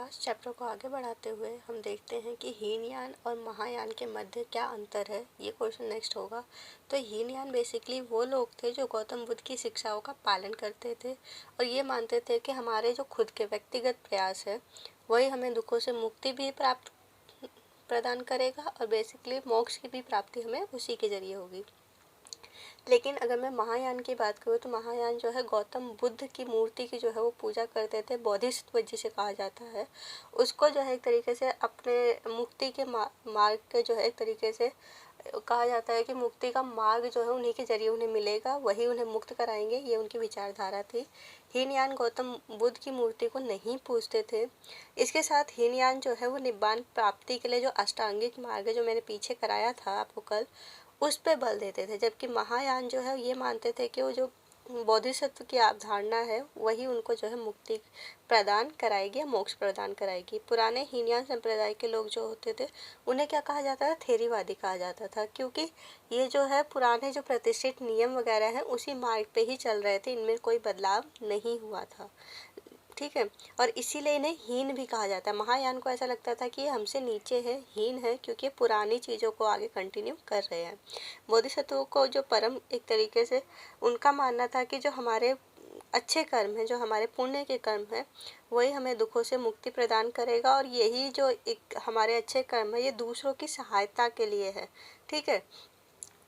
Last chapter को आगे बढ़ाते हुए हम देखते हैं कि हीनयान और महायान के मध्य क्या अंतर है। ये क्वेश्चन नेक्स्ट होगा। तो हीनयान बेसिकली वो लोग थे जो गौतम बुद्ध की शिक्षाओं का पालन करते थे और ये मानते थे कि हमारे जो खुद के व्यक्तिगत प्रयास है वही हमें दुखों से मुक्ति भी प्राप्त प्रदान करेगा और बेसिकली मोक्ष की भी प्राप्ति हमें उसी के जरिए होगी। लेकिन अगर मैं महायान की बात करूँ तो महायान जो है गौतम बुद्ध की मूर्ति की जो है वो पूजा करते थे, बोधिसत्व जिसे कहा जाता है। उसको जो है एक तरीके से अपने मुक्ति के मार्ग के जो है एक तरीके से कहा जाता है कि मुक्ति का मार्ग जो है उन्हीं के जरिए उन्हें मिलेगा, वही उन्हें मुक्त कराएंगे, ये उनकी विचारधारा थी। हीनयान गौतम बुद्ध की मूर्ति को नहीं पूजते थे। इसके साथ हीनयान जो है वो निब्बान प्राप्ति के लिए जो अष्टांगिक मार्ग है जो मैंने पीछे कराया था आपको कल, उस पे बल देते थे। जबकि महायान जो है ये मानते थे कि वो जो बोधिसत्व की अवधारणा है वही उनको जो है मुक्ति प्रदान कराएगी या मोक्ष प्रदान कराएगी। पुराने हीनयान संप्रदाय के लोग जो होते थे उन्हें क्या कहा जाता था, थेरीवादी कहा जाता था, क्योंकि ये जो है पुराने जो प्रतिष्ठित नियम वगैरह हैं उसी मार्ग पे ही चल रहे थे, इनमें कोई बदलाव नहीं हुआ था। ठीक है, और इसीलिए इन्हें हीन भी कहा जाता है। महायान को ऐसा लगता था कि ये हमसे नीचे है, हीन है, क्योंकि ये पुरानी चीज़ों को आगे कंटिन्यू कर रहे हैं। बोधिसत्वों को जो परम एक तरीके से उनका मानना था कि जो हमारे अच्छे कर्म है, जो हमारे पुण्य के कर्म है, वही हमें दुखों से मुक्ति प्रदान करेगा और यही जो एक हमारे अच्छे कर्म है ये दूसरों की सहायता के लिए है। ठीक है,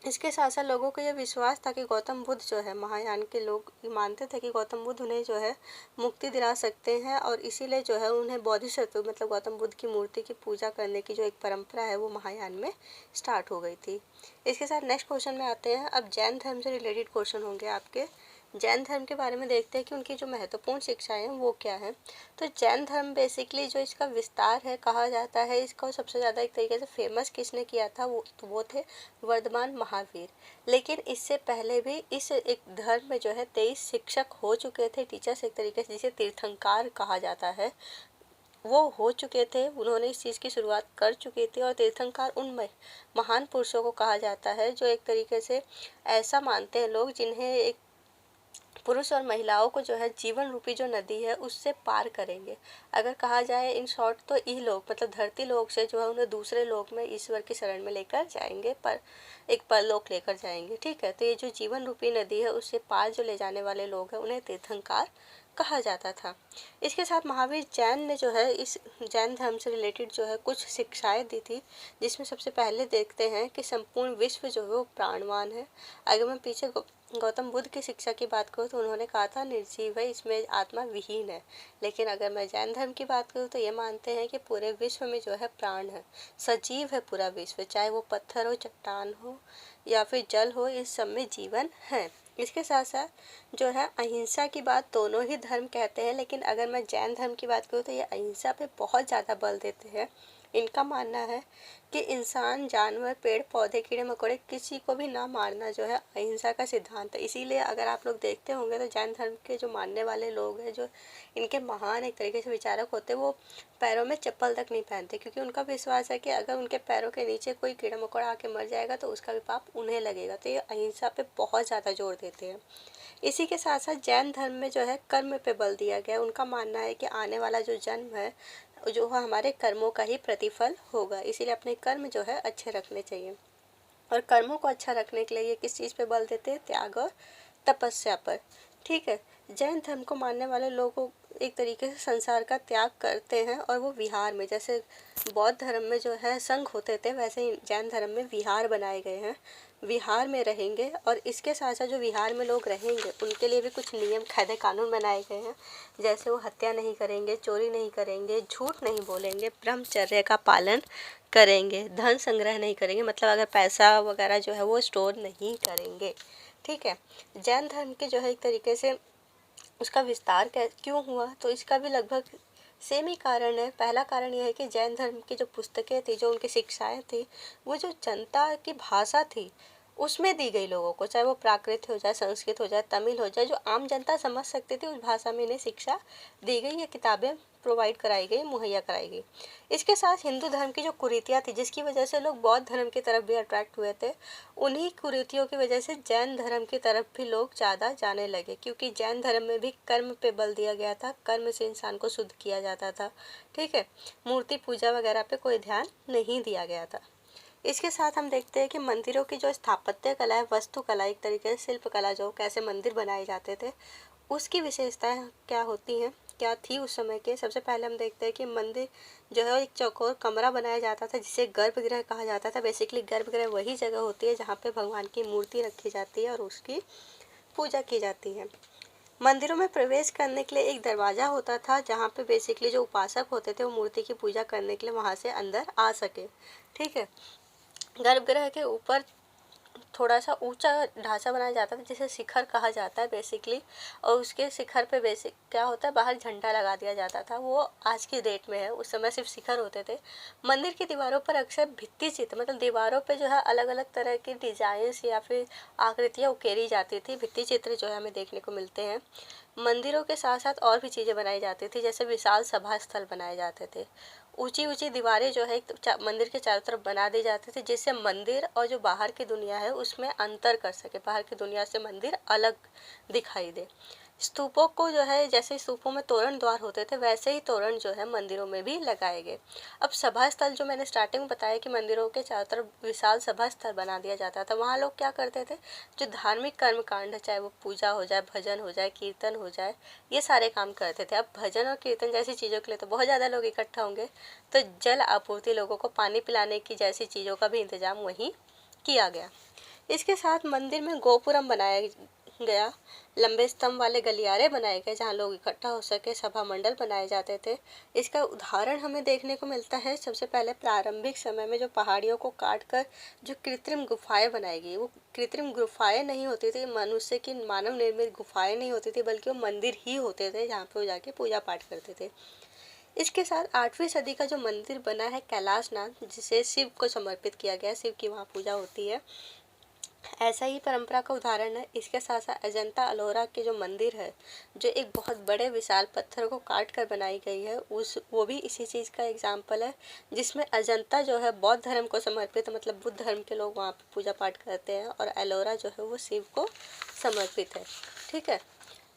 इसके साथ साथ लोगों को यह विश्वास था कि गौतम बुद्ध जो है, महायान के लोग मानते थे कि गौतम बुद्ध उन्हें जो है मुक्ति दिला सकते हैं और इसीलिए जो है उन्हें बोधिसत्व मतलब गौतम बुद्ध की मूर्ति की पूजा करने की जो एक परंपरा है वो महायान में स्टार्ट हो गई थी। इसके साथ नेक्स्ट क्वेश्चन में आते हैं। अब जैन धर्म से रिलेटेड क्वेश्चन होंगे आपके। जैन धर्म के बारे में देखते हैं कि उनकी जो महत्वपूर्ण शिक्षाएं हैं वो क्या है। तो जैन धर्म बेसिकली जो इसका विस्तार है कहा जाता है, इसको सबसे ज़्यादा एक तरीके से फेमस किसने किया था, वो थे वर्धमान महावीर। लेकिन इससे पहले भी इस एक धर्म में जो है 23 शिक्षक हो चुके थे, टीचर्स एक तरीके से, जिसे तीर्थंकर कहा जाता है, वो हो चुके थे। उन्होंने इस चीज़ की शुरुआत कर चुकी थी और तीर्थंकर उन महान पुरुषों को कहा जाता है जो एक तरीके से ऐसा मानते हैं लोग जिन्हें एक पुरुष और महिलाओं को जो है जीवन रूपी जो नदी है उससे पार करेंगे। अगर कहा जाए इन शॉर्ट तो ये लोग मतलब धरती लोक से जो है उन्हें दूसरे लोक में ईश्वर की शरण में लेकर जाएंगे, पर एक परलोक लेकर जाएंगे। ठीक है, तो ये जो जीवन रूपी नदी है उससे पार जो ले जाने वाले लोग हैं उन्हें तीर्थंकर कहा जाता था। इसके साथ महावीर जैन ने जो है इस जैन धर्म से रिलेटेड जो है कुछ शिक्षाएं दी थी, जिसमें सबसे पहले देखते हैं कि संपूर्ण विश्व जो है वो प्राणवान है। अगर मैं पीछे गौतम बुद्ध की शिक्षा की बात करूँ तो उन्होंने कहा था निर्जीव है, इसमें आत्मा विहीन है। लेकिन अगर मैं जैन धर्म की बात करूँ तो ये मानते हैं कि पूरे विश्व में जो है प्राण है, सजीव है पूरा विश्व, चाहे वो पत्थर हो, चट्टान हो या फिर जल हो, इस सब में जीवन है। इसके साथ साथ जो है अहिंसा की बात दोनों ही धर्म कहते हैं, लेकिन अगर मैं जैन धर्म की बात करूँ तो ये अहिंसा पे बहुत ज़्यादा बल देते हैं। इनका मानना है कि इंसान, जानवर, पेड़ पौधे, कीड़े मकोड़े किसी को भी ना मारना जो है अहिंसा का सिद्धांत है। इसीलिए अगर आप लोग देखते होंगे तो जैन धर्म के जो मानने वाले लोग हैं, जो इनके महान एक तरीके से विचारक होते हैं, वो पैरों में चप्पल तक नहीं पहनते, क्योंकि उनका विश्वास है कि अगर उनके पैरों के नीचे कोई कीड़ा मकोड़ा आके मर जाएगा तो उसका भी पाप उन्हें लगेगा। तो ये अहिंसा पे बहुत ज़्यादा जोर देते हैं। इसी के साथ साथ जैन धर्म में जो है कर्म पे बल दिया गया है। उनका मानना है कि आने वाला जो जन्म है जो हमारे कर्मों का ही प्रतिफल होगा, इसीलिए अपने कर्म जो है अच्छे रखने चाहिए। और कर्मों को अच्छा रखने के लिए ये किस चीज़ पे बल देते हैं, त्याग और तपस्या पर। ठीक है, जैन धर्म को मानने वाले लोगों एक तरीके से संसार का त्याग करते हैं और वो विहार में, जैसे बौद्ध धर्म में जो है संघ होते थे, वैसे ही जैन धर्म में विहार बनाए गए हैं, विहार में रहेंगे। और इसके साथ साथ जो विहार में लोग रहेंगे उनके लिए भी कुछ नियम कायदे कानून बनाए गए हैं, जैसे वो हत्या नहीं करेंगे, चोरी नहीं करेंगे, झूठ नहीं बोलेंगे, ब्रह्मचर्य का पालन करेंगे, धन संग्रह नहीं करेंगे, मतलब अगर पैसा वगैरह जो है वो स्टोर नहीं करेंगे। ठीक है, जैन धर्म के जो है एक तरीके से उसका विस्तार क्यों हुआ, तो इसका भी लगभग सेम ही कारण है। पहला कारण यह है कि जैन धर्म की जो पुस्तकें थी, जो उनकी शिक्षाएं थी, वो जो जनता की भाषा थी उसमें दी गई लोगों को, चाहे वो प्राकृत हो जाए, संस्कृत हो जाए, तमिल हो जाए, जो आम जनता समझ सकती थी उस भाषा में इन्हें शिक्षा दी गई, ये किताबें प्रोवाइड कराई गई, मुहैया कराई गई। इसके साथ हिंदू धर्म की जो कुरीतियाँ थी, जिसकी वजह से लोग बौद्ध धर्म की तरफ भी अट्रैक्ट हुए थे, उन्हीं कुरीतियों की वजह से जैन धर्म की तरफ भी लोग ज़्यादा जाने लगे, क्योंकि जैन धर्म में भी कर्म पे बल दिया गया था, कर्म से इंसान को शुद्ध किया जाता था। ठीक है, मूर्ति पूजा वगैरह पे कोई ध्यान नहीं दिया गया था। इसके साथ हम देखते हैं कि मंदिरों की जो स्थापत्य कला है, वास्तुकला, एक तरीके से शिल्प कला, जो कैसे मंदिर बनाए जाते थे, उसकी विशेषताएं क्या होती हैं, क्या थी उस समय के। सबसे पहले हम देखते हैं कि मंदिर जो है एक चौकोर कमरा बनाया जाता था, जिसे गर्भगृह कहा जाता था। बेसिकली गर्भगृह वही जगह होती है जहाँ पे भगवान की मूर्ति रखी जाती है और उसकी पूजा की जाती है। मंदिरों में प्रवेश करने के लिए एक दरवाज़ा होता था, जहाँ पे बेसिकली जो उपासक होते थे वो मूर्ति की पूजा करने के लिए वहाँ से अंदर आ सके। ठीक है, गर्भगृह के ऊपर थोड़ा सा ऊंचा ढांचा बनाया जाता था, जिसे शिखर कहा जाता है बेसिकली, और उसके शिखर पे बेसिक क्या होता है, बाहर झंडा लगा दिया जाता था। वो आज की डेट में है, उस समय सिर्फ शिखर होते थे। मंदिर की दीवारों पर अक्सर भित्ति चित्र, मतलब दीवारों पे जो है अलग अलग तरह की डिजाइन्स या फिर आकृतियाँ उकेरी जाती थी, भित्ति चित्र जो है हमें देखने को मिलते हैं। मंदिरों के साथ साथ और भी चीज़ें बनाई जाती थी, जैसे विशाल सभा स्थल बनाए जाते थे। ऊंची ऊंची दीवारें जो है मंदिर के चारों तरफ बना दी जाती थी, जिससे मंदिर और जो बाहर की दुनिया है उसमें अंतर कर सके, बाहर की दुनिया से मंदिर अलग दिखाई दे। स्तूपों को जो है, जैसे स्तूपों में तोरण द्वार होते थे, वैसे ही तोरण जो है मंदिरों में भी लगाए गए। अब सभा स्थल, जो मैंने स्टार्टिंग में बताया कि मंदिरों के चारों तरफ विशाल सभा स्थल बना दिया जाता था, वहाँ लोग क्या करते थे, जो धार्मिक कर्म कांड है, चाहे वो पूजा हो जाए, भजन हो जाए, कीर्तन हो जाए, ये सारे काम करते थे। अब भजन और कीर्तन जैसी चीज़ों के लिए तो बहुत ज़्यादा लोग इकट्ठा होंगे, तो जल आपूर्ति, लोगों को पानी पिलाने की जैसी चीज़ों का भी इंतजाम वहीं किया गया। इसके साथ मंदिर में गोपुरम बनाया गया, लंबे स्तंभ वाले गलियारे बनाए गए जहाँ लोग इकट्ठा हो सके, सभा मंडल बनाए जाते थे। इसका उदाहरण हमें देखने को मिलता है सबसे पहले प्रारंभिक समय में, जो पहाड़ियों को काट कर जो कृत्रिम गुफाएं बनाई गई, वो कृत्रिम गुफाएं नहीं होती थी, मनुष्य की मानव निर्मित गुफाएं नहीं होती थी, बल्कि वो मंदिर ही होते थे जहाँ पे वो जाके पूजा पाठ करते थे। इसके साथ 8वीं सदी का जो मंदिर बना है कैलाशनाथ, जिसे शिव को समर्पित किया गया, शिव की वहाँ पूजा होती है, ऐसा ही परंपरा का उदाहरण है। इसके साथ साथ अजंता अलोरा के जो मंदिर है, जो एक बहुत बड़े विशाल पत्थर को काट कर बनाई गई है, वो भी इसी चीज़ का एग्जाम्पल है, जिसमें अजंता जो है बौद्ध धर्म को समर्पित, मतलब बुद्ध धर्म के लोग वहाँ पे पूजा पाठ करते हैं, और एलोरा जो है वो शिव को समर्पित है। ठीक है,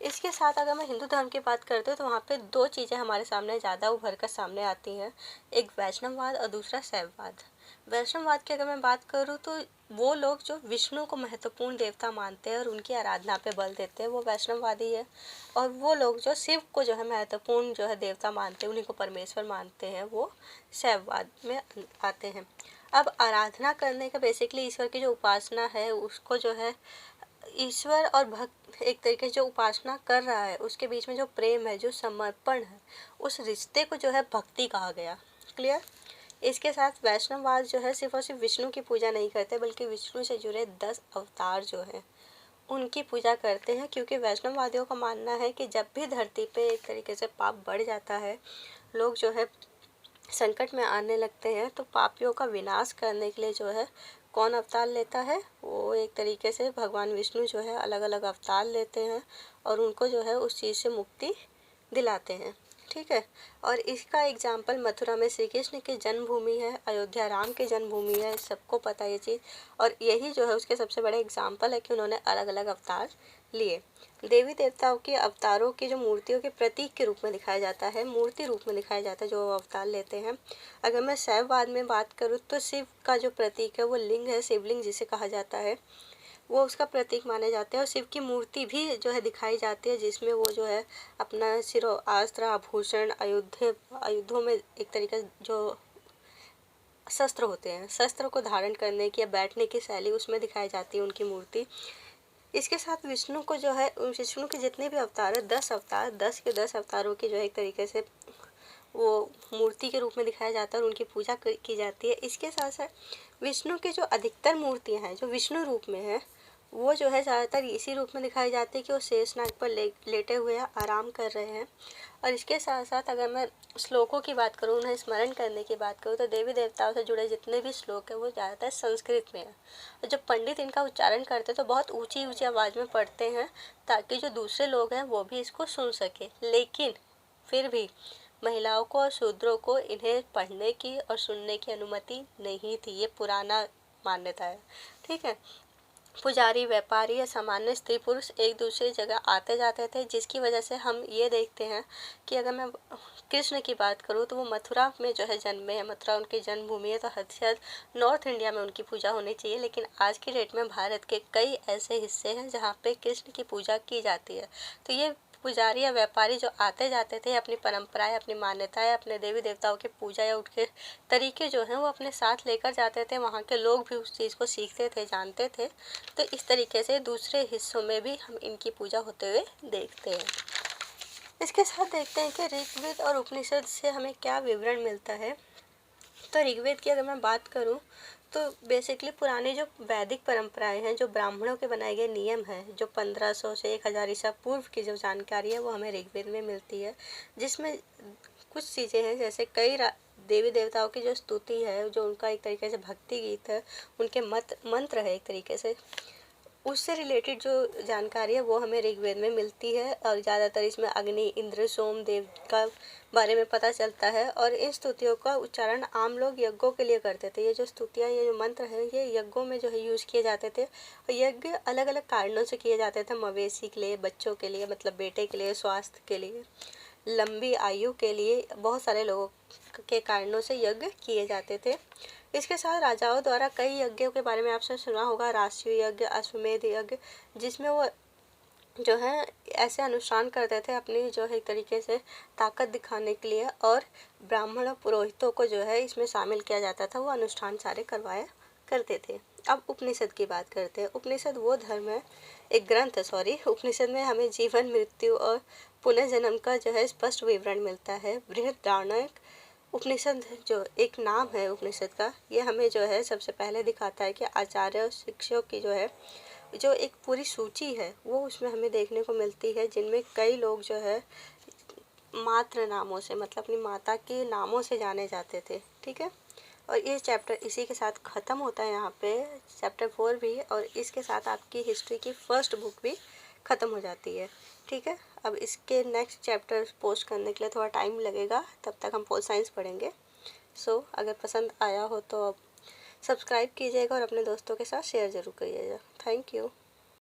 इसके साथ अगर मैं हिंदू धर्म की बात करती हूँ, तो वहाँ पे दो चीज़ें हमारे सामने ज़्यादा उभर कर सामने आती हैं, एक वैष्णववाद और दूसरा शैववाद। वैष्णववाद की अगर मैं बात करूँ, तो वो लोग जो विष्णु को महत्वपूर्ण देवता मानते हैं और उनकी आराधना पे बल देते हैं, वो वैष्णववादी है। और वो लोग जो शिव को जो है महत्वपूर्ण जो है देवता मानते हैं, उन्हीं को परमेश्वर मानते हैं, वो शैववाद में आते हैं। अब आराधना करने का बेसिकली ईश्वर की जो उपासना है, उसको जो है ईश्वर और भक्त एक तरीके से जो उपासना कर रहा है, उसके बीच में जो प्रेम है, जो समर्पण है, उस रिश्ते को जो है भक्ति कहा गया। क्लियर। इसके साथ वैष्णववाद जो है सिर्फ और सिर्फ विष्णु की पूजा नहीं करते, बल्कि विष्णु से जुड़े 10 अवतार जो हैं उनकी पूजा करते हैं, क्योंकि वैष्णववादियों का मानना है कि जब भी धरती पे एक तरीके से पाप बढ़ जाता है, लोग जो है संकट में आने लगते हैं, तो पापियों का विनाश करने के लिए जो है कौन अवतार लेता है, वो एक तरीके से भगवान विष्णु जो है अलग अलग अवतार लेते हैं और उनको जो है उस चीज़ से मुक्ति दिलाते हैं। ठीक है, और इसका एग्जाम्पल मथुरा में श्री कृष्ण की जन्मभूमि है, अयोध्या राम की जन्मभूमि है, सबको पता ये चीज़, और यही जो है उसके सबसे बड़े एग्जाम्पल है कि उन्होंने अलग अलग अवतार लिए। देवी देवताओं के अवतारों की जो मूर्तियों के प्रतीक के रूप में दिखाया जाता है, मूर्ति रूप में दिखाया जाता है, जो अवतार लेते हैं। अगर मैं शैववाद में बात करूँ, तो शिव का जो प्रतीक है वो लिंग है, शिवलिंग जिसे कहा जाता है, वो उसका प्रतीक माने जाते हैं। और शिव की मूर्ति भी जो है दिखाई जाती है, जिसमें वो जो है अपना सिरो अस्त्र आभूषण आयुधों में एक तरीके जो शस्त्र होते हैं, शस्त्र को धारण करने की या बैठने की शैली उसमें दिखाई जाती है उनकी मूर्ति। इसके साथ विष्णु को जो है, विष्णु के जितने भी अवतार है, 10 अवतार, 10 के 10 अवतारों की जो है एक तरीके से वो मूर्ति के रूप में दिखाया जाता है और उनकी पूजा की जाती है। इसके साथ साथ विष्णु की जो अधिकतर मूर्तियाँ हैं जो विष्णु रूप में हैं, वो जो है ज़्यादातर इसी रूप में दिखाई जाती है कि वो शेषनाग पर लेटे हुए हैं, आराम कर रहे हैं। और इसके साथ साथ अगर मैं श्लोकों की बात करूँ, उन्हें स्मरण करने की बात करूँ, तो देवी देवताओं से जुड़े जितने भी श्लोक हैं वो ज़्यादातर संस्कृत में हैं। और जब पंडित इनका उच्चारण करते हैं तो बहुत ऊंची ऊंची आवाज़ में पढ़ते हैं, ताकि जो दूसरे लोग हैं वो भी इसको सुन सके। लेकिन फिर भी महिलाओं को और शूद्रों को इन्हें पढ़ने की और सुनने की अनुमति नहीं थी। ये पुराना मान्यता है, ठीक है। पुजारी, व्यापारी या सामान्य स्त्री पुरुष एक दूसरी जगह आते जाते थे, जिसकी वजह से हम ये देखते हैं कि अगर मैं कृष्ण की बात करूँ तो वो मथुरा में जो है जन्मे हैं, मथुरा उनकी जन्मभूमि है, तो हद से हद नॉर्थ इंडिया में उनकी पूजा होनी चाहिए। लेकिन आज की डेट में भारत के कई ऐसे हिस्से हैं जहाँ पे कृष्ण की पूजा की जाती है। तो ये पुजारी या व्यापारी जो आते जाते थे, अपनी परंपराएं, अपनी मान्यताएं, अपने देवी देवताओं की पूजा या उनके तरीके जो हैं वो अपने साथ लेकर जाते थे। वहाँ के लोग भी उस चीज़ को सीखते थे, जानते थे। तो इस तरीके से दूसरे हिस्सों में भी हम इनकी पूजा होते हुए देखते हैं। इसके साथ देखते हैं कि ऋग्वेद और उपनिषद से हमें क्या विवरण मिलता है। तो ऋग्वेद की अगर मैं बात करूं तो बेसिकली पुरानी जो वैदिक परंपराएं हैं, जो ब्राह्मणों के बनाए गए नियम हैं, जो 1500 से 1000 ईसा पूर्व की जो जानकारी है वो हमें ऋग्वेद में मिलती है। जिसमें कुछ चीज़ें हैं, जैसे कई देवी देवताओं की जो स्तुति है, जो उनका एक तरीके से भक्ति गीत है, उनके मंत्र है एक तरीके से, उससे रिलेटेड जो जानकारी है वो हमें ऋग्वेद में मिलती है। और ज़्यादातर इसमें अग्नि, इंद्र, सोम देव का बारे में पता चलता है। और इन स्तुतियों का उच्चारण आम लोग यज्ञों के लिए करते थे। ये जो स्तुतियाँ, ये जो मंत्र हैं, ये यज्ञों में जो है यूज़ किए जाते थे। और यज्ञ अलग अलग कारणों से किए जाते थे, मवेशी के लिए, बच्चों के लिए, मतलब बेटे के लिए, स्वास्थ्य के लिए, लंबी आयु के लिए, बहुत सारे लोगों के कारणों से यज्ञ किए जाते थे। इसके साथ राजाओं द्वारा कई यज्ञों के बारे में आपने सुना होगा, राष्ट्रीय यज्ञ, अश्वमेध यज्ञ, जिसमें वो जो है ऐसे अनुष्ठान करते थे अपनी जो है एक तरीके से ताकत दिखाने के लिए। और ब्राह्मण और पुरोहितों को जो है इसमें शामिल किया जाता था, वो अनुष्ठान सारे करवाया करते थे। अब उपनिषद की बात करते हैं। उपनिषद वो धर्म है, एक ग्रंथ है, सॉरी। उपनिषद में हमें जीवन, मृत्यु और पुनर्जन्म का जो है स्पष्ट विवरण मिलता है। बृहदारण्यक उपनिषद जो एक नाम है उपनिषद का, ये हमें जो है सबसे पहले दिखाता है कि आचार्य और शिक्षकों की जो है जो एक पूरी सूची है वो उसमें हमें देखने को मिलती है, जिनमें कई लोग जो है मात्र नामों से, मतलब अपनी माता के नामों से जाने जाते थे, ठीक है। और ये चैप्टर इसी के साथ ख़त्म होता है यहाँ पे, चैप्टर 4 भी। और इसके साथ आपकी हिस्ट्री की फर्स्ट बुक भी ख़त्म हो जाती है, ठीक है। अब इसके नेक्स्ट चैप्टर पोस्ट करने के लिए थोड़ा टाइम लगेगा, तब तक हम पोल साइंस पढ़ेंगे। सो अगर पसंद आया हो तो सब्सक्राइब कीजिएगा और अपने दोस्तों के साथ शेयर ज़रूर करिएगा। Thank you.